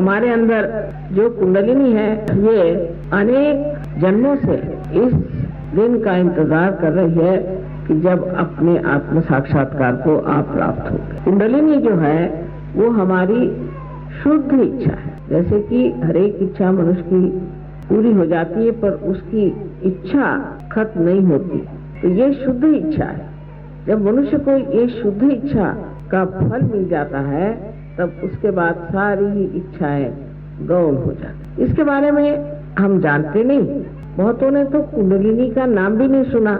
हमारे अंदर जो कुंडलिनी है ये अनेक जन्मों से इस दिन का इंतजार कर रही है कि जब अपने आत्म साक्षात्कार को आप प्राप्त हो। कुंडलिनी जो है वो हमारी शुद्ध इच्छा है। जैसे कि हर एक इच्छा मनुष्य की पूरी हो जाती है पर उसकी इच्छा खत्म नहीं होती, तो ये शुद्ध इच्छा है। जब मनुष्य को ये शुद्ध इच्छा का फल मिल जाता है तब उसके बाद सारी ही इच्छाएं गौण हो जाती। इसके बारे में हम जानते नहीं। बहुतों ने तो कुंडलिनी का नाम भी नहीं सुना।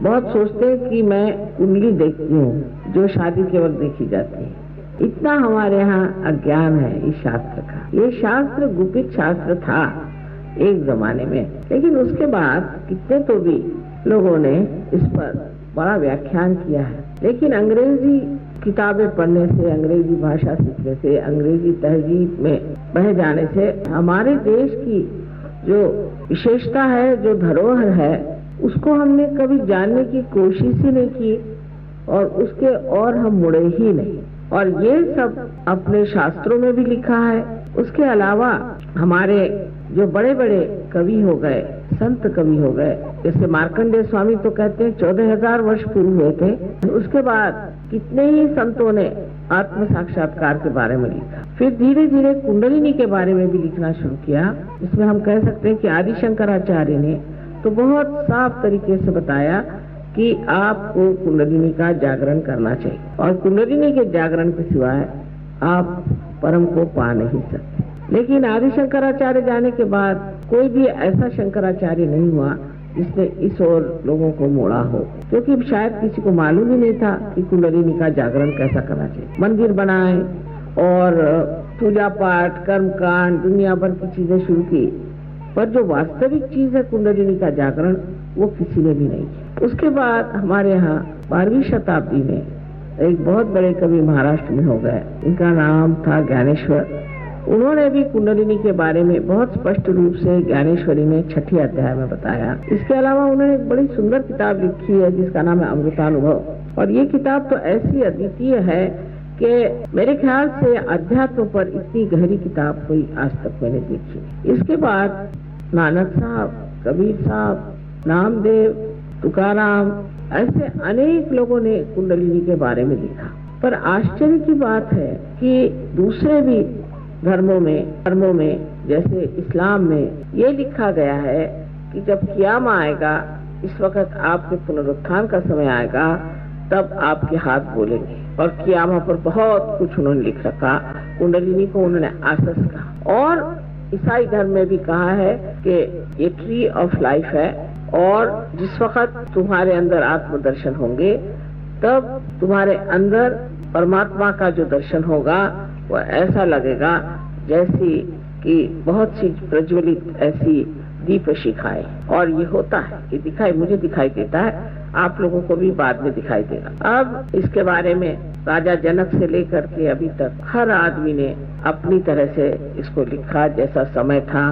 बहुत सोचते हैं कि मैं कुंडली देखती हूँ जो शादी के वक्त देखी जाती है। इतना हमारे यहाँ अज्ञान है इस शास्त्र का। ये शास्त्र गुपित शास्त्र था एक जमाने में, लेकिन उसके बाद कितने तो भी लोगों ने इस पर बड़ा व्याख्यान किया है। लेकिन अंग्रेजी किताबें पढ़ने से, अंग्रेजी भाषा सीखने से, अंग्रेजी तहजीब में बह जाने से हमारे देश की जो विशेषता है, जो धरोहर है, उसको हमने कभी जानने की कोशिश ही नहीं की और उसके और हम मुड़े ही नहीं। और ये सब अपने शास्त्रों में भी लिखा है। उसके अलावा हमारे जो बड़े बड़े कवि हो गए, संत कवि हो गए, जैसे मार्कंडेय स्वामी तो कहते हैं 14,000 वर्ष पूर्व हुए थे। उसके बाद कितने ही संतों ने आत्म साक्षात्कार के बारे में लिखा। फिर धीरे धीरे कुंडलिनी के बारे में भी लिखना शुरू किया। इसमें हम कह सकते हैं कि आदि शंकराचार्य ने तो बहुत साफ तरीके से बताया कि आपको कुंडलिनी का जागरण करना चाहिए और कुंडलिनी के जागरण के सिवाय आप परम को पा नहीं सकते। लेकिन आदि शंकराचार्य जाने के बाद कोई भी ऐसा शंकराचार्य नहीं हुआ जिसने इस ओर लोगों को मोड़ा हो, क्योंकि शायद किसी को मालूम ही नहीं था कि कुंडलिनी का जागरण कैसा करना चाहिए। मंदिर बनाए और पूजा पाठ, कर्मकांड, दुनिया भर की चीजें शुरू की, पर जो वास्तविक चीज है कुंडलिनी का जागरण वो किसी ने भी नहीं किया। उसके बाद हमारे यहाँ 12वीं शताब्दी में एक बहुत बड़े कवि महाराष्ट्र में हो गए, इनका नाम था ज्ञानेश्वर। उन्होंने भी कुंडलिनी के बारे में बहुत स्पष्ट रूप से ज्ञानेश्वरी में 6ठे अध्याय में बताया। इसके अलावा उन्होंने एक बड़ी सुंदर किताब लिखी है जिसका नाम है अमृतानुभव, और ये किताब तो ऐसी अद्वितीय है कि मेरे ख्याल से अध्यात्म पर इतनी गहरी किताब कोई आज तक मैंने देखी। इसके बाद नानक साहब, कबीर साहब, नामदेव, तुकाराम, ऐसे अनेक लोगों ने कुंडलिनी के बारे में लिखा। पर आश्चर्य की बात है कि दूसरे भी धर्मों में जैसे इस्लाम में ये लिखा गया है कि जब क़याम आएगा, इस वक्त आपके पुनरुत्थान का समय आएगा, तब आपके हाथ बोलेंगे। और क़यामा पर बहुत कुछ उन्होंने लिख रखा। कुंडलिनी को उन्होंने आसस कहा। और ईसाई धर्म में भी कहा है कि ये ट्री ऑफ लाइफ है और जिस वक्त तुम्हारे अंदर आत्मदर्शन होंगे तब तुम्हारे अंदर परमात्मा का जो दर्शन होगा वो ऐसा लगेगा जैसी कि बहुत सी प्रज्वलित ऐसी दीप शिखाएं। और ये होता है, ये दिखाई, मुझे दिखाई देता है, आप लोगों को भी बाद में दिखाई देगा। अब इसके बारे में राजा जनक से लेकर के अभी तक हर आदमी ने अपनी तरह से इसको लिखा, जैसा समय था,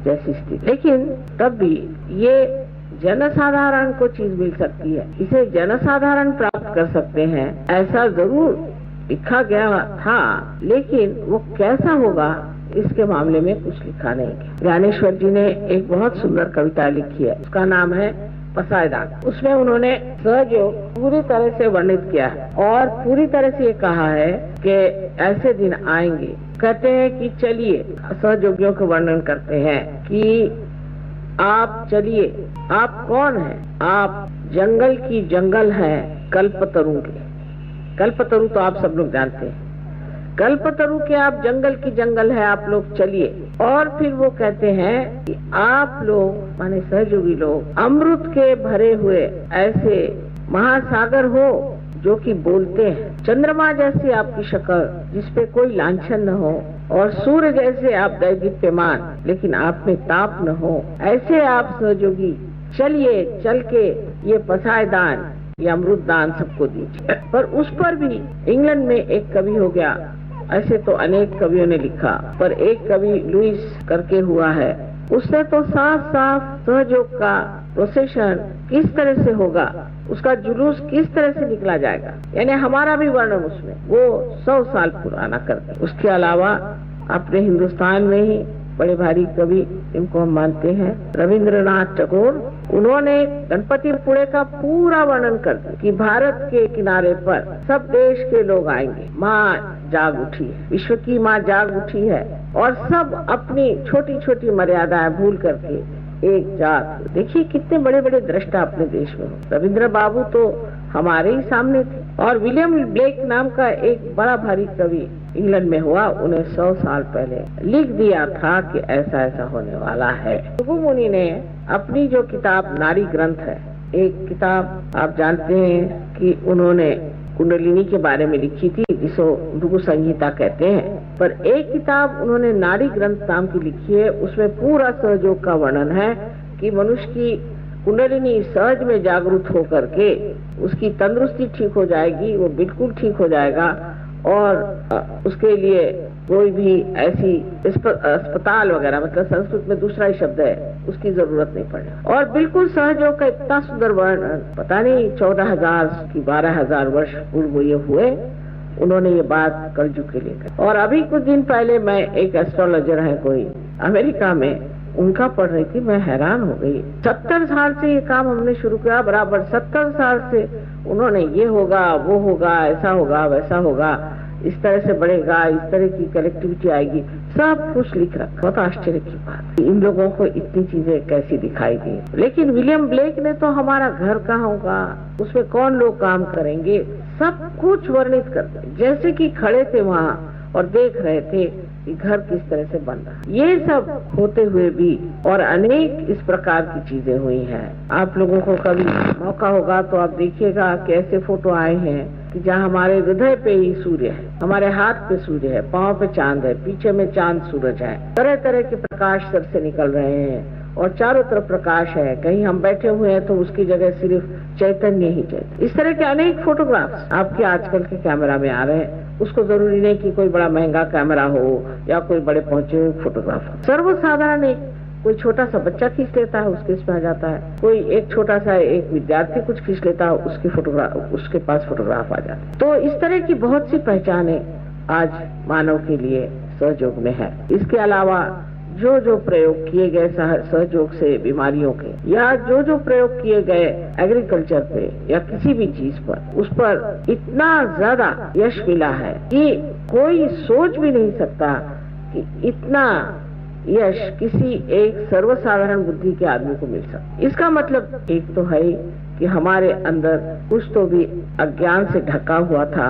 जैसी स्थिति। लेकिन तब भी ये जनसाधारण को चीज मिल सकती है, इसे जनसाधारण प्राप्त कर सकते हैं, ऐसा जरूर लिखा गया था, लेकिन वो कैसा होगा इसके मामले में कुछ लिखा नहीं है। ज्ञानेश्वर जी ने एक बहुत सुंदर कविता लिखी है, उसका नाम है पसायदान। उसमें उन्होंने सहयोग पूरी तरह से वर्णित किया है और पूरी तरह से ये कहा है कि ऐसे दिन आएंगे। कहते हैं कि चलिए, सहयोगियों का वर्णन करते हैं कि आप चलिए, आप कौन हैं? आप जंगल की जंगल हैं कल्पतरु के। कल्पतरु तो आप सब लोग जानते हैं। कल्पतरु के आप जंगल की जंगल है, आप लोग चलिए। और फिर वो कहते हैं कि आप लोग माने सहयोगी लोग अमृत के भरे हुए ऐसे महासागर हो जो कि बोलते हैं। चंद्रमा जैसी आपकी शक्ल जिसपे कोई लांछन न हो और सूर्य जैसे आप दैदीप्यमान लेकिन आप में ताप न हो, ऐसे आप सहयोगी चलिए, चल के ये पसायदान, ये अमृत दान सबको दीजिए। पर उस पर भी इंग्लैंड में एक कवि हो गया, ऐसे तो अनेक कवियों ने लिखा, पर एक कवि लुइस करके हुआ है, उसने तो साफ साफ सहयोग का प्रोसेशन किस तरह से होगा, उसका जुलूस किस तरह से निकला जाएगा, यानी हमारा भी वर्णन उसमें वो 100 साल पुराना करते। उसके अलावा अपने हिंदुस्तान में ही बड़े भारी कवि इनको हम मानते हैं, रविंद्रनाथ टैगोर। उन्होंने गणपतिपुळे का पूरा वर्णन कर दिया कि भारत के किनारे पर सब देश के लोग आएंगे, माँ जाग उठी है, विश्व की माँ जाग उठी है और सब अपनी छोटी छोटी मर्यादाएं भूल करके एक जात। देखिए कितने बड़े बड़े दृष्टा अपने देश में हो। रविंद्र बाबू तो हमारे ही सामने थे और विलियम ब्लेक नाम का एक बड़ा भारी कवि इंग्लैंड में हुआ, उन्हें 100 साल पहले लिख दिया था कि ऐसा ऐसा होने वाला है। भृगु मुनि ने अपनी जो किताब नारी ग्रंथ है, एक किताब आप जानते हैं कि उन्होंने कुंडलिनी के बारे में लिखी थी जिसको भृगु संहिता कहते हैं, पर एक किताब उन्होंने नारी ग्रंथ नाम की लिखी है। उसमें पूरा सहयोग का वर्णन है कि मनुष्य की कुंडलिनी सहज में जागरूक होकर के उसकी तंदुरुस्ती ठीक हो जाएगी, वो बिल्कुल ठीक हो जाएगा और उसके लिए कोई भी ऐसी अस्पताल वगैरह, मतलब संस्कृत में दूसरा ही शब्द है, उसकी जरूरत नहीं पड़े। और बिल्कुल सहयोग का इतना सुंदर वर्णन, पता नहीं 14,000 की 12,000 वर्ष पूर्व ये हुए, उन्होंने ये बात कलयुग के लिए कही। और अभी कुछ दिन पहले मैं एक एस्ट्रोलॉजर है कोई अमेरिका में, उनका पढ़ रही थी, मैं हैरान हो गई। 70 साल से ये काम हमने शुरू किया, बराबर 70 साल से उन्होंने ये होगा, वो होगा, ऐसा होगा, वैसा होगा, इस तरह से बढ़ेगा, इस तरह की कनेक्टिविटी आएगी, सब कुछ लिख रखा। बहुत आश्चर्य की बात, इन लोगों को इतनी चीजें कैसी दिखाई दी। लेकिन विलियम ब्लेक ने तो हमारा घर कहाँ होगा, उसमें कौन लोग काम करेंगे, सब कुछ वर्णित करते, जैसे कि खड़े थे वहाँ और देख रहे थे कि घर किस तरह से बन रहा। ये सब होते हुए भी और अनेक इस प्रकार की चीजें हुई हैं। आप लोगों को कभी मौका होगा तो आप देखिएगा कि ऐसे फोटो आए हैं कि जहाँ हमारे हृदय पे ही सूर्य है, हमारे हाथ पे सूर्य है, पाँव पे चांद है, पीछे में चांद सूरज है, तरह तरह के प्रकाश सर से निकल रहे हैं और चारों तरफ प्रकाश है। कहीं हम बैठे हुए हैं तो उसकी जगह सिर्फ चैतन्य ही चैतन्य। इस तरह के अनेक फोटोग्राफ्स आपके आजकल के कैमरा में आ रहे हैं। उसको जरूरी नहीं कि कोई बड़ा महंगा कैमरा हो या कोई बड़े पहुंचे हुए फोटोग्राफर, सर्वसाधारण एक कोई छोटा सा बच्चा खींच लेता है, उसके इसमें आ जाता है। कोई एक छोटा सा एक विद्यार्थी कुछ खींच लेता है, उसके पास फोटोग्राफ आ जाता है। तो इस तरह की बहुत सी पहचाने आज मानव के लिए सहयोग में है। इसके अलावा जो जो प्रयोग किए गए सहयोग से बीमारियों के, या जो जो प्रयोग किए गए एग्रीकल्चर पे या किसी भी चीज पर, उस पर इतना ज्यादा यश मिला है कि कोई सोच भी नहीं सकता कि इतना यश किसी एक सर्वसाधारण बुद्धि के आदमी को मिल सकता। इसका मतलब एक तो है कि हमारे अंदर कुछ तो भी अज्ञान से ढका हुआ था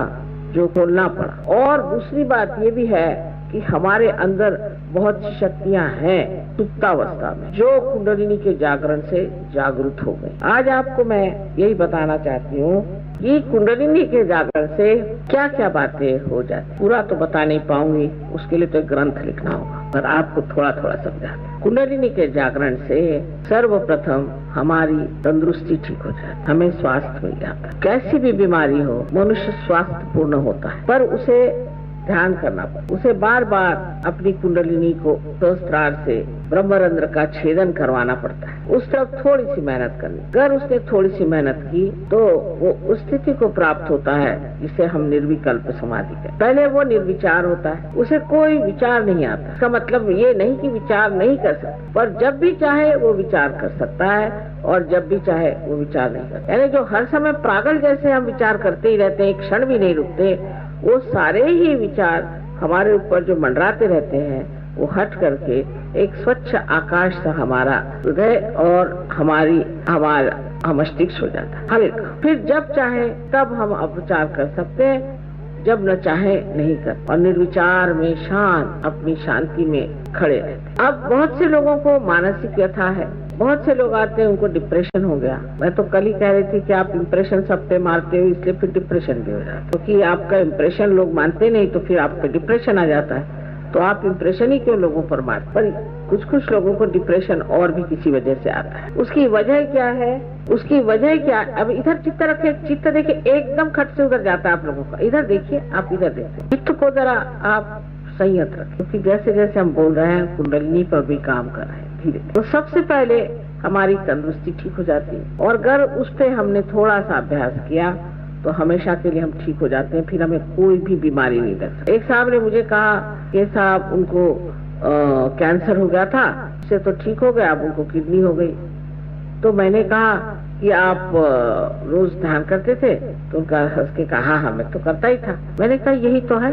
जो खोलना पड़ा, और दूसरी बात ये भी है कि हमारे अंदर बहुत सी शक्तियां हैं सुप्तावस्था में जो कुंडलिनी के जागरण से जागरूक हो गई। आज आपको मैं यही बताना चाहती हूँ कि कुंडलिनी के जागरण से क्या क्या बातें हो जाती। पूरा तो बता नहीं पाऊंगी, उसके लिए तो एक ग्रंथ लिखना होगा, पर आपको थोड़ा थोड़ा समझा। कुंडलिनी के जागरण से सर्वप्रथम हमारी तंदुरुस्ती ठीक हो जाती, हमें स्वास्थ्य मिल जाता है। कैसी भी बीमारी हो, मनुष्य स्वास्थ्य पूर्ण होता है, पर उसे ध्यान करना पड़ता, उसे बार बार अपनी कुंडलिनी को सहस्त्रार से ब्रह्मरंध्र का छेदन करवाना पड़ता है। उस तरफ थोड़ी सी मेहनत करनी, अगर उसने थोड़ी सी मेहनत की तो वो उस स्थिति को प्राप्त होता है जिसे हम निर्विकल्प समाधि कहते हैं। पहले वो निर्विचार होता है, उसे कोई विचार नहीं आता। इसका मतलब ये नहीं कि विचार नहीं कर सकता, पर जब भी चाहे वो विचार कर सकता है और जब भी चाहे वो विचार नहीं करता। यानी जो हर समय पागल जैसे हम विचार करते ही रहते हैं, एक क्षण भी नहीं रुकते, वो सारे ही विचार हमारे ऊपर जो मंडराते रहते हैं वो हट करके एक स्वच्छ आकाश सा हमारा हृदय और हमारा मस्तिष्क हो जाता है हल्का। फिर जब चाहे तब हम विचार कर सकते हैं, जब न चाहे नहीं कर, और निर्विचार में शांत अपनी शांति में खड़े रहते। अब बहुत से लोगों को मानसिक व्यथा है, बहुत से लोग आते हैं उनको डिप्रेशन हो गया। मैं तो कल ही कह रही थी कि आप इम्प्रेशन सब पे मारते हो इसलिए फिर डिप्रेशन भी हो जाता है, क्योंकि आपका इम्प्रेशन लोग मानते नहीं तो फिर आप पे डिप्रेशन आ जाता है। तो आप इम्प्रेशन ही क्यों लोगों पर मारते? पर कुछ लोगों को डिप्रेशन और भी किसी वजह से आता है। उसकी वजह क्या है? उसकी वजह क्या? अब इधर चित्त रखे, चित्त देखिए एकदम खट से उधर जाता है आप लोगों का। इधर देखिए, आप इधर देखिए, चित्त को जरा आप संयत रखें, क्योंकि जैसे जैसे हम बोल रहे हैं कुंडलिनी पर भी काम कर रहे हैं धीरे। तो सबसे पहले हमारी तंदुरुस्ती ठीक हो जाती है, और अगर उस पे हमने थोड़ा सा अभ्यास किया तो हमेशा के लिए हम ठीक हो जाते हैं, फिर हमें कोई भी बीमारी नहीं लग सकती। एक साहब ने मुझे कहा कि साहब उनको कैंसर हो गया था, इससे तो ठीक हो गया, अब उनको किडनी हो गई। तो मैंने कहा कि आप रोज ध्यान करते थे? तो उनका हंस के कहा हाँ मैं तो करता ही था। मैंने कहा यही तो है,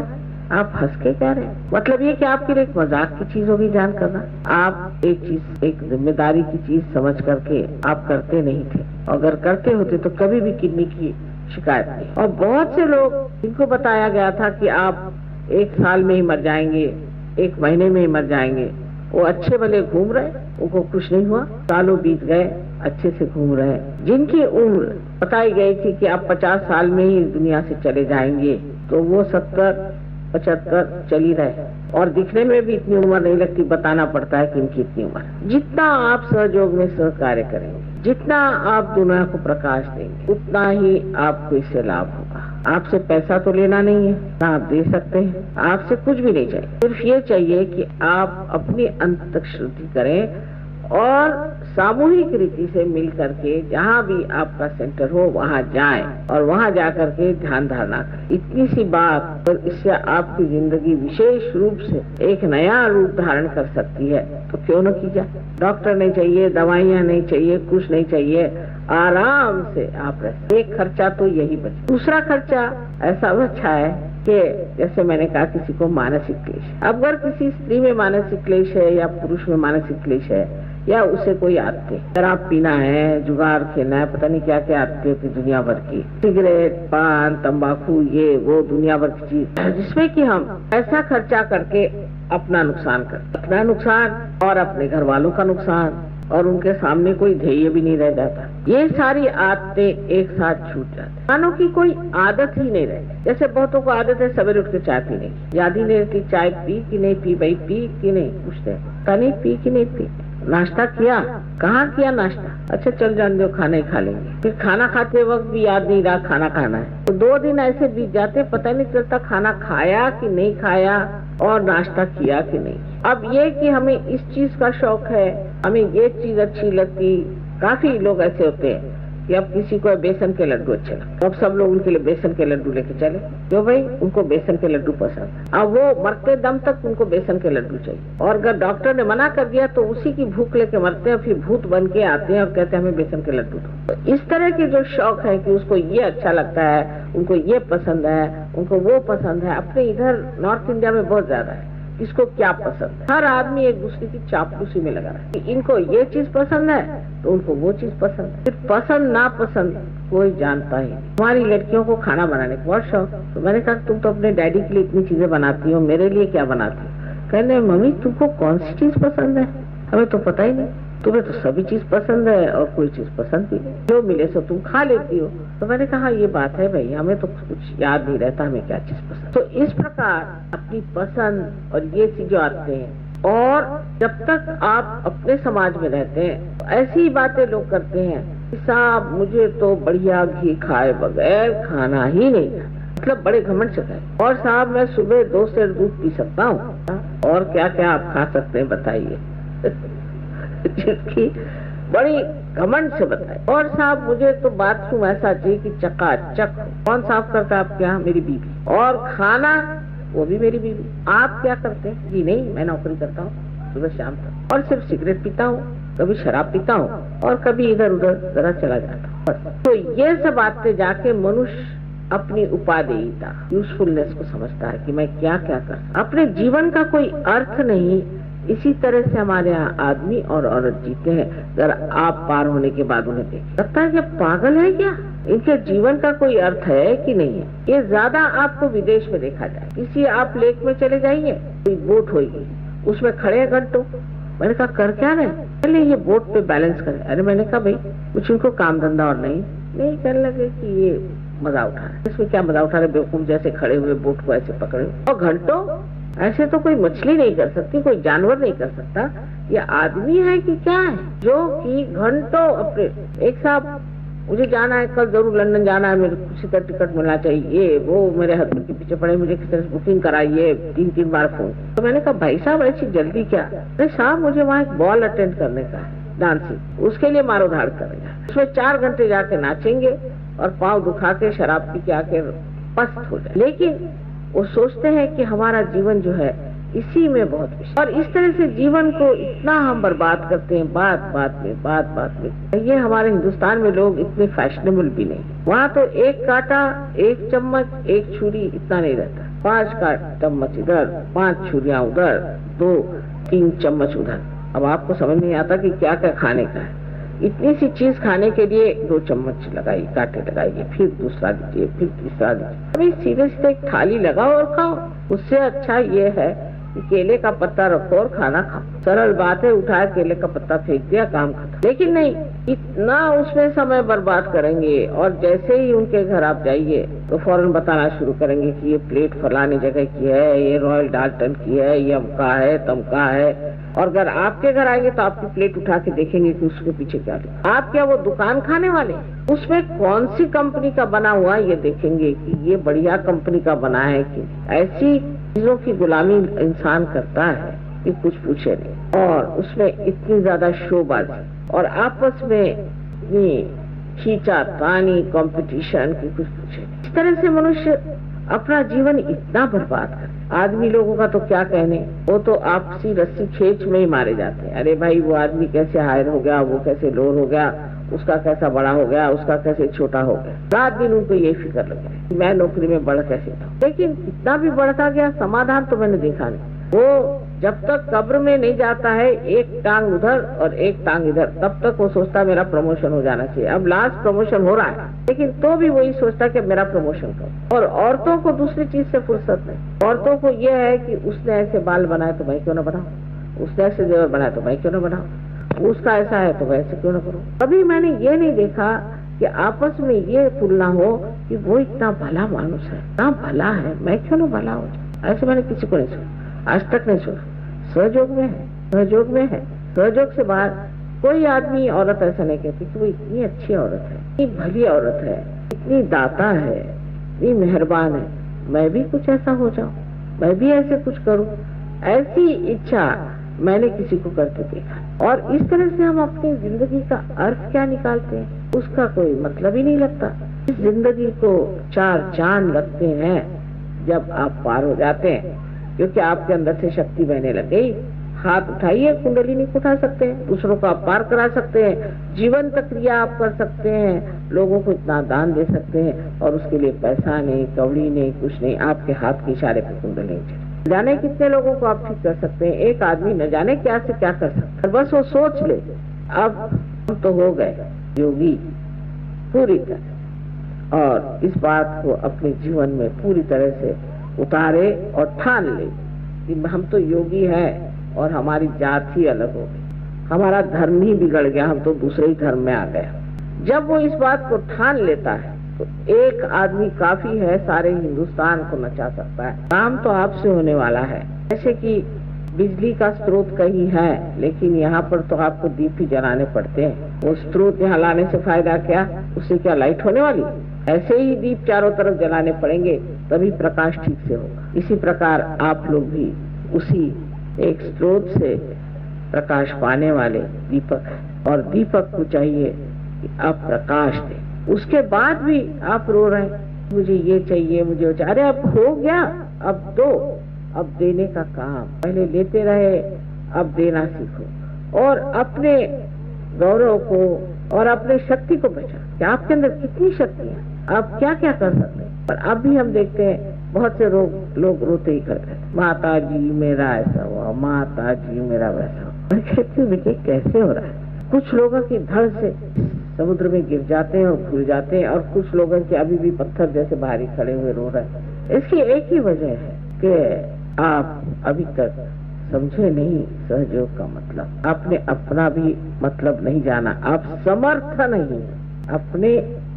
आप हंस के कह रहे हैं, मतलब ये कि आपके लिए एक मजाक की चीज होगी ध्यान करना। आप एक चीज, एक जिम्मेदारी की चीज समझ करके आप करते नहीं थे, अगर करते होते तो कभी भी किडनी की शिकायत नहीं। और बहुत से लोग जिनको बताया गया था कि आप 1 साल में ही मर जाएंगे, 1 महीने में ही मर जाएंगे, वो अच्छे भले घूम रहे, उनको कुछ नहीं हुआ, सालों बीत गए, अच्छे से घूम रहे। जिनकी उम्र बताई गई थी कि आप 50 साल में ही दुनिया से चले जाएंगे, तो वो 70-75 चल ही रहे, और दिखने में भी इतनी उम्र नहीं लगती, बताना पड़ता है कि इनकी इतनी उम्र। जितना आप सहयोग में सहकार्य करेंगे, जितना आप दुनिया को प्रकाश देंगे, उतना ही आपको इससे लाभ होगा। आपसे पैसा तो लेना नहीं है, ना आप दे सकते हैं, आपसे कुछ भी नहीं चाहिए, सिर्फ ये चाहिए कि आप अपनी अंततक शुद्धि करें और सामूहिक रीति से मिल करके जहाँ भी आपका सेंटर हो वहाँ जाएं और वहाँ जा करके ध्यान धारणा करें। इतनी सी बात, और इससे आपकी जिंदगी विशेष रूप से एक नया रूप धारण कर सकती है, तो क्यों न की जाए। डॉक्टर नहीं चाहिए, दवाइयाँ नहीं चाहिए, कुछ नहीं चाहिए, आराम से आप रहे। एक खर्चा तो यही बचे। दूसरा खर्चा ऐसा बचा है कि जैसे मैंने कहा किसी को मानसिक क्लेश, अब अगर किसी स्त्री में मानसिक क्लेश है या पुरुष में मानसिक क्लेश है, या उसे कोई आदतें, शराब पीना है, जुगार खेलना है, पता नहीं क्या क्या आदतें होती दुनिया भर की, सिगरेट, पान, तंबाकू, ये वो दुनिया भर की चीज, जिसमें कि हम ऐसा खर्चा करके अपना नुकसान करते, अपना नुकसान और अपने घर वालों का नुकसान, और उनके सामने कोई ध्येय भी नहीं रह जाता। ये सारी आदतें एक साथ छूट जाती, मानो की कोई आदत ही नहीं रहती। जैसे बहुतों को आदत है सवेरे उठ के चाय पीने की, याद ही नहीं रहती चाय पी कि नहीं पी, भाई पी कि नहीं, पूछते हैं नहीं पी कि नहीं पी, नाश्ता किया, कहाँ किया नाश्ता, अच्छा चल जान दो खाना ही खा लेंगे, फिर खाना खाते वक्त भी याद नहीं रहा खाना खाना है, तो 2 दिन ऐसे बीत जाते, पता नहीं चलता खाना खाया कि नहीं खाया और नाश्ता किया कि नहीं। अब ये कि हमें इस चीज का शौक है, हमें ये चीज अच्छी लगती, काफी लोग ऐसे होते हैं कि अब किसी को बेसन के लड्डू अच्छे लगते, अब सब लोग उनके लिए बेसन के लड्डू लेके चले, क्यों भाई, उनको बेसन के लड्डू पसंद। अब वो मरते दम तक उनको बेसन के लड्डू चाहिए, और अगर डॉक्टर ने मना कर दिया तो उसी की भूख लेके मरते हैं, फिर भूत बन के आते हैं और कहते हैं हमें बेसन के लड्डू दो। तो इस तरह के जो शौक है कि उसको ये अच्छा लगता है, उनको ये पसंद है, उनको वो पसंद है, अपने इधर नॉर्थ इंडिया में बहुत ज्यादा है, किसको क्या पसंद है, हर आदमी एक दूसरे की चापलूसी में लगा रहा है कि इनको ये चीज पसंद है तो उनको वो चीज पसंद है। फिर पसंद ना पसंद कोई जानता ही नहीं। हमारी लड़कियों को खाना बनाने का बहुत शौक, तो मैंने कहा तुम तो अपने डैडी के लिए इतनी चीजें बनाती हो, मेरे लिए क्या बनाती हो? कहने मम्मी तुमको कौन सी चीज पसंद है, हमें तो पता ही नहीं, तुम्हें तो सभी चीज पसंद है और कोई चीज पसंद भी नहीं, जो मिले सो तुम खा लेती हो। तो मैंने कहा ये बात है भाई, हमें तो कुछ याद नहीं रहता हमें क्या चीज पसंद। तो इस प्रकार अपनी पसंद और ये चीज जो आते हैं, और जब तक आप अपने समाज में रहते हैं तो ऐसी ही बातें लोग करते हैं कि साहब मुझे तो बढ़िया घी खाए बगैर खाना ही नहीं है, मतलब बड़े घमंड से खाए, और साहब मैं सुबह 2 सेर दूध पी सकता हूँ, और क्या क्या आप खा सकते हैं बताइए जिसकी बड़ी घमंड से बताए। और साहब मुझे तो बाथरूम ऐसा चाहिए कि चकाचक, कौन साफ करता है आपके यहाँ? मेरी बीवी, और खाना वो भी मेरी बीवी। आप क्या करते हैं? जी नहीं, मैं नौकरी करता हूँ सुबह शाम तक, और सिर्फ सिगरेट पीता हूँ, कभी शराब पीता हूँ, और कभी इधर उधर जरा चला जाता हूँ। तो ये सब बातें जाके मनुष्य अपनी उपादेयता, यूजफुलनेस को समझता है कि मैं क्या क्या कर, अपने जीवन का कोई अर्थ नहीं। इसी तरह से हमारे यहाँ आदमी और औरत जीते हैं। अगर आप पार होने के बाद उन्हें देखें, लगता है कि पागल है क्या, इनके जीवन का कोई अर्थ है कि नहीं है। ये ज्यादा आपको विदेश में देखा जाए, किसी आप लेक में चले जाइए, कोई बोट होगी, उसमें खड़े हैं घंटों। मैंने कहा कर क्या रहे? पहले ये बोट पे बैलेंस करें। अरे मैंने कहा भाई कुछ इनको काम धंधा और नहीं कहने लगे कि ये मजा उठा रहे। इसमें क्या मजा उठा रहे? बेवकूफ जैसे खड़े हुए बोट को ऐसे पकड़े, और घंटों ऐसे तो कोई मछली नहीं कर सकती, कोई जानवर नहीं कर सकता, ये आदमी है कि क्या है जो कि घंटों अपने। एक साहब मुझे जाना है कल, जरूर लंदन जाना है, मेरे किसी का टिकट मिलना चाहिए, ये वो मेरे हस्बैंड के पीछे पड़े, मुझे किसी तरह बुकिंग कराइए, 3 बार फोन। तो मैंने कहा भाई साहब ऐसी जल्दी क्या? अरे साहब मुझे वहाँ एक बॉल अटेंड करने का है, डांसिंग, उसके लिए मारो धाड़ करेगा, उसमें 4 घंटे जाके नाचेंगे, और पांव दुखा के शराब पी के आके पस्त हो जाए। लेकिन वो सोचते हैं कि हमारा जीवन जो है इसी में बहुत विषय, और इस तरह से जीवन को इतना हम बर्बाद करते हैं बात बात में। ये हमारे हिंदुस्तान में लोग इतने फैशनेबल भी नहीं। वहाँ तो एक कांटा, एक चम्मच, एक छुरी इतना नहीं रहता। 5 चम्मच इधर, 5 छुरियां उधर, 2-3 चम्मच उधर। अब आपको समझ नहीं आता कि क्या क्या खाने का है। इतनी सी चीज खाने के लिए 2 चम्मच लगाई, कांटे लगाइए, फिर दूसरा दीजिए, फिर तीसरा दीजिए। अभी सीधे सीधे एक थाली लगाओ और खाओ। उससे अच्छा ये है कि केले का पत्ता रखो और खाना खाओ। सरल बात है, उठाया केले का पत्ता फेंक दिया, काम खत्म। लेकिन नहीं, इतना उसमें समय बर्बाद करेंगे, और जैसे ही उनके घर आप जाइए तो फौरन बताना शुरू करेंगे कि ये प्लेट फलानी जगह की है, ये रॉयल डाल्टन की है, ये अमका है, तमका है। और अगर आपके घर आएंगे तो आपकी प्लेट उठा के देखेंगे कि उसके पीछे क्या लिखा। आप क्या वो दुकान खाने वाले? उसमें कौन सी कंपनी का बना हुआ ये देखेंगे कि ये बढ़िया कंपनी का बना है कि ऐसी चीजों की गुलामी इंसान करता है कि कुछ पूछे नहीं। और उसमें इतनी ज्यादा शोबाजी और आपस में इतनी खींचातानी, कंपटीशन की कुछ पूछे नहीं। इस तरह से मनुष्य अपना जीवन इतना बर्बाद कर। आदमी लोगों का तो क्या कहने, वो तो आपसी रस्सी खींच में ही मारे जाते हैं। अरे भाई, वो आदमी कैसे हायर हो गया, वो कैसे लोअर हो गया, उसका कैसा बड़ा हो गया, उसका कैसे छोटा हो गया। रात दिन उनको ये फिक्र लगे मैं नौकरी में बढ़ कैसे था। लेकिन कितना भी बढ़ता गया, समाधान तो मैंने देखा नहीं। वो जब तक कब्र में नहीं जाता है, एक टांग उधर और एक टांग इधर, तब तक वो सोचता मेरा प्रमोशन हो जाना चाहिए। अब लास्ट प्रमोशन हो रहा है, लेकिन तो भी वही सोचता कि मेरा प्रमोशन करो। और औरतों को दूसरी चीज से फुर्सत नहीं। औरतों को यह है कि उसने ऐसे बाल बनाए तो मैं क्यों ना बनाऊं, उसने ऐसे जेवर बनाए तो मैं क्यों ना बनाऊं, उसका ऐसा है तो वैसे क्यों ना करूं। कभी मैंने ये नहीं देखा कि आपस में ये तुलना हो कि वो इतना भला मानुस है, इतना भला है, मैं क्यों ना भला हो जाऊं। ऐसे मैंने किसी को नहीं सुना, आज तक नहीं सुना। सहयोग में है, सहयोग में है। सहयोग से बाहर कोई आदमी औरत ऐसा नहीं कहती कि वो इतनी अच्छी औरत है, इतनी भली औरत है, इतनी दाता है, इतनी मेहरबान है, मैं भी कुछ ऐसा हो जाऊं, मैं भी ऐसे कुछ करूं। ऐसी इच्छा मैंने किसी को करते देखा। और इस तरह से हम अपनी जिंदगी का अर्थ क्या निकालते हैं, उसका कोई मतलब ही नहीं लगता। इस जिंदगी को 4 चांद लगते हैं जब आप पार हो जाते हैं, क्योंकि आपके अंदर से शक्ति बहने लग गई। हाथ उठाइए, कुंडलिनी को उठा सकते हैं, दूसरों को आप पार करा सकते हैं, जीवन तक क्रिया आप कर सकते हैं, लोगों को इतना दान दे सकते हैं, और उसके लिए पैसा नहीं, कौड़ी नहीं, कुछ नहीं, आपके हाथ के इशारे पर कुंडलिनी चले। जाने कितने लोगों को आप ठीक कर सकते हैं। एक आदमी न जाने क्या से क्या कर सकता है, बस वो सोच ले अब हम तो हो गए योगी पूरी तरह, और इस बात को अपने जीवन में पूरी तरह से उतारे और ठान ले कि हम तो योगी हैं और हमारी जात ही अलग हो गई, हमारा धर्म ही बिगड़ गया, हम तो दूसरे ही धर्म में आ गए। जब वो इस बात को ठान लेता है तो एक आदमी काफी है, सारे हिंदुस्तान को नचा सकता है। काम तो आपसे होने वाला है। जैसे कि बिजली का स्रोत कहीं है, लेकिन यहाँ पर तो आपको दीप ही जलाने पड़ते हैं। वो स्रोत यहाँ लाने से फायदा क्या, उससे क्या लाइट होने वाली? ऐसे ही दीप चारों तरफ जलाने पड़ेंगे, तभी प्रकाश ठीक से होगा। इसी प्रकार आप लोग भी उसी एक स्रोत से प्रकाश पाने वाले दीपक है, और दीपक को चाहिए कि आप प्रकाश दें। उसके बाद भी आप रो रहे हैं, मुझे ये चाहिए, मुझे वो चाहिए। अरे अब हो गया, अब दो, अब देने का काम। पहले लेते रहे, अब देना सीखो, और अपने गौरव को और अपने शक्ति को पहचान कि आपके अंदर कितनी शक्ति है, आप क्या क्या कर सकते हैं। पर अब भी हम देखते हैं बहुत से लोग रोते ही करते हैं, माता जी मेरा ऐसा हुआ, माता जी मेरा वैसा हुआ। मैं कहती हूँ बेटे कैसे हो रहा है? कुछ लोगों की धड़ से समुद्र में गिर जाते हैं और भूल जाते हैं, और कुछ लोगों के अभी भी पत्थर जैसे बाहरी खड़े हुए रो रहे हैं। इसकी एक ही वजह है कि आप अभी तक समझे नहीं सहयोग का मतलब, आपने अपना भी मतलब नहीं जाना, आप समर्थ नहीं, अपने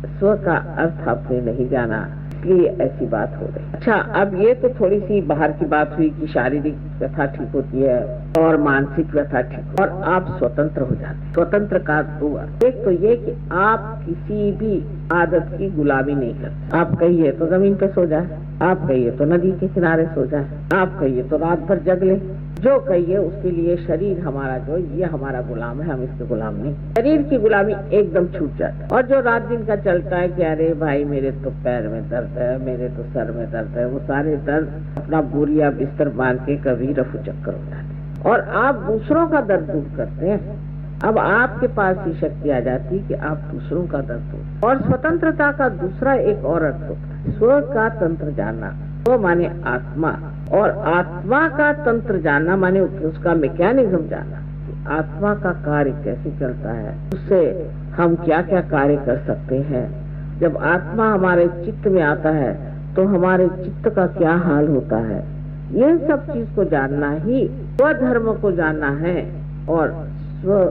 स्व का अर्थ आपने नहीं जाना, इसलिए ऐसी बात हो रही। अच्छा, अब ये तो थोड़ी सी बाहर की बात हुई कि शारीरिक व्यथा ठीक होती है और मानसिक व्यथा ठीक, और आप स्वतंत्र हो जाते। स्वतंत्र का हुआ एक तो ये कि आप किसी भी आदत की गुलामी नहीं करते। आप कहिए तो जमीन पे सो जाए, आप कहिए तो नदी के किनारे सो जाए, आप कहिए तो रात भर जग ले, जो कहिए उसके लिए शरीर हमारा जो ये हमारा गुलाम है, हम इसके गुलाम नहीं। शरीर की गुलामी एकदम छूट जाती है। और जो रात दिन का चलता है कि अरे भाई मेरे तो पैर में दर्द है, मेरे तो सर में दर्द है, वो सारे दर्द अपना बोरिया बिस्तर बांध के कभी रफू चक्कर हो जाते हैं और आप दूसरों का दर्द दूर करते हैं। अब आपके पास ये शक्ति आ जाती कि आप दूसरों का दर्द दूर। और स्वतंत्रता का दूसरा एक और अर्थ होता है स्व का तंत्र जानना। वो माने आत्मा, और आत्मा का तंत्र जानना माने उसका मैकेनिज्म जानना, आत्मा का कार्य कैसे चलता है, उससे हम क्या क्या कार्य कर सकते हैं। जब आत्मा हमारे चित्त में आता है तो हमारे चित्त का क्या हाल होता है, ये सब चीज को जानना ही स्वधर्म को जानना है और स्व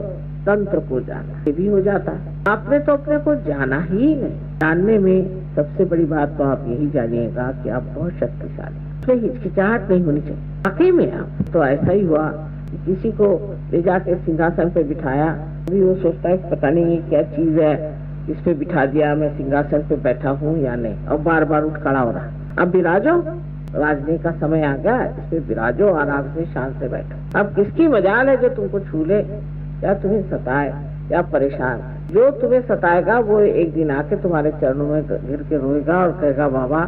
तंत्र को जानना ये भी हो जाता है। आपने तो अपने को जाना ही नहीं। जानने में सबसे बड़ी बात तो आप यही जानिएगा कि आप बहुत शक्तिशाली, उसमें हिचकिचाहट नहीं होनी चाहिए। वाकई में आप तो ऐसा ही हुआ कि किसी को ले जाके सिंहासन पे बिठाया, अभी वो सोचता है पता नहीं ये क्या चीज है, इस पे बिठा दिया, मैं सिंहासन पे बैठा हूँ या नहीं, और बार बार उठ खड़ा हो रहा। अब विराजो, राजने का समय आ गया, इस पे विराजो, आराम से शांत से बैठो। अब किसकी मजाल है जो तुमको छू ले या तुम्हें सताए या परेशान। जो तुम्हें सताएगा वो एक दिन आके तुम्हारे चरणों में गिर के रोएगा और कहेगा बाबा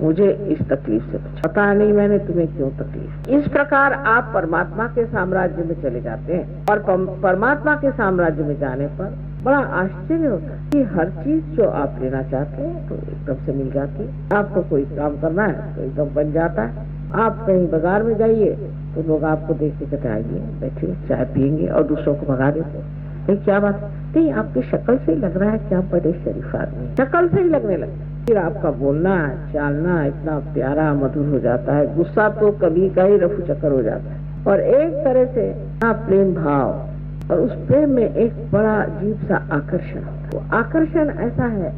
मुझे इस तकलीफ से पता नहीं मैंने तुम्हें क्यों तकलीफ। इस प्रकार आप परमात्मा के साम्राज्य में चले जाते हैं और परमात्मा के साम्राज्य में जाने पर बड़ा आश्चर्य होता है कि हर चीज जो आप लेना चाहते हैं तो एकदम से मिल जाती है। आपको कोई काम करना है तो एकदम बन जाता है। आप कहीं बाजार में जाइए तो लोग आपको देख के कहते आइए बैठिए चाय पियेंगे और दूसरों को भगा देते। नहीं क्या बात नहीं, आपकी शक्ल से ही लग रहा है कि आप बड़े शरीफ आदमी, शक्ल से ही लगने लगता है। फिर आपका बोलना चालना इतना प्यारा मधुर हो जाता है, गुस्सा तो कभी का ही रफू चक्कर हो जाता है। और एक तरह से आप प्रेम भाव और उस प्रेम में एक बड़ा अजीब सा आकर्षण होता है। वो आकर्षण ऐसा है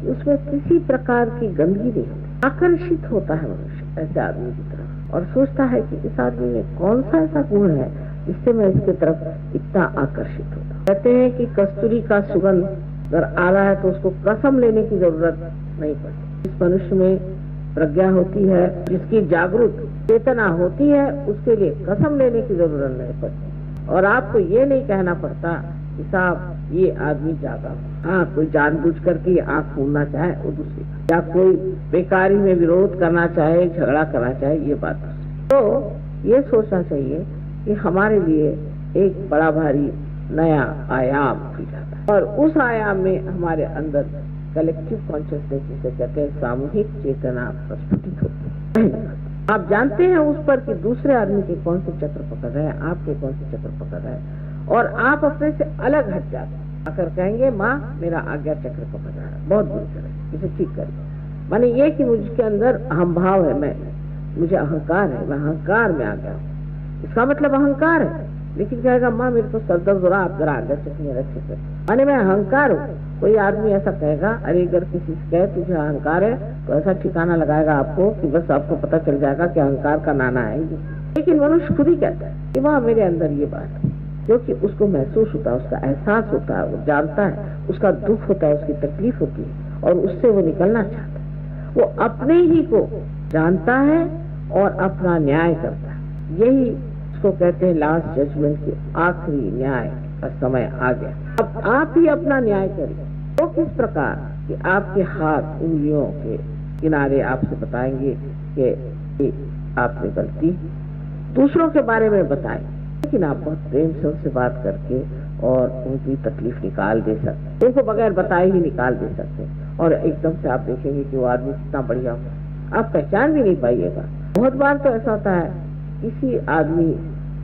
उसमें किसी प्रकार की गंदगी नहीं होती। आकर्षित होता है मनुष्य ऐसे आदमी की तरफ और सोचता है कि इस आदमी में कौन सा ऐसा गुण है जिससे मैं इसके तरफ इतना आकर्षित होता। कहते हैं कि कस्तूरी का सुगंध अगर आ रहा है तो उसको कसम लेने की जरूरत नहीं पड़ती। इस मनुष्य में प्रज्ञा होती है, जिसकी जागरूक चेतना होती है, उसके लिए कसम लेने की जरूरत नहीं पड़ती। और आपको ये नहीं कहना पड़ता कि साहब ये आदमी जागा। हाँ, कोई जानबूझ करके आँख मूंदना चाहे वो दूसरी, या कोई बेकारी में विरोध करना चाहे, झगड़ा करना चाहे, ये बात। तो ये सोचना चाहिए कि हमारे लिए एक बड़ा भारी नया आयाम खुल जाता है और उस आयाम में हमारे अंदर कलेक्टिव कॉन्शियसनेस जिसे कहते हैं सामूहिक चेतना प्रस्फुटित होती है। आप जानते हैं उस पर कि दूसरे आदमी के कौन से चक्र पकड़ रहे हैं, आपके कौन से चक्र पकड़ रहे हैं, और आप अपने से अलग हट जाते हैं। आकर कहेंगे माँ मेरा आज्ञा चक्र पकड़ रहा है, बहुत बुरी तरह इसे ठीक करिए। माने ये कि मुझके अंदर अहम भाव है, मैं मुझे अहंकार है, मैं अहंकार में आ गया हूँ, इसका मतलब अहंकार है। लेकिन कहेगा माँ मेरे तो सर दर्द हो रहा, आप जरा आज्ञा चक्र रखे थे, माने मैं अहंकार हूँ। कोई आदमी ऐसा कहेगा, अरे अगर किसी से कहे तुझे अहंकार है तो ऐसा ठिकाना लगाएगा आपको कि बस आपको पता चल जाएगा कि अहंकार का नाना है ये। लेकिन मनुष्य खुद ही कहता है कि वहाँ मेरे अंदर ये बात है, क्योंकि उसको महसूस होता है, उसका एहसास होता है, वो जानता है, उसका दुख होता है, उसकी तकलीफ होती है और उससे वो निकलना चाहता है। वो अपने ही को जानता है और अपना न्याय करता है। यही उसको कहते हैं लास्ट जजमेंट की आखिरी न्याय का समय आ गया। अब आप ही अपना न्याय करिए। तो किस प्रकार कि आपके हाथ उंगलियों के किनारे आपसे बताएंगे कि आपने गलती, दूसरों के बारे में बताएं, लेकिन आप बहुत प्रेम से उनसे बात करके और उनकी तकलीफ निकाल दे सकते, उनको बगैर बताए ही निकाल दे सकते। और एकदम से आप देखेंगे कि वो आदमी कितना बढ़िया हो, आप पहचान भी नहीं पाइएगा। बहुत बार तो ऐसा होता है किसी आदमी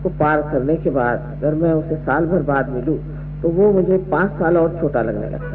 को पार करने के बाद अगर मैं उसे साल भर बाद मिलूं तो वो मुझे 5 साल और छोटा लगने लगता है।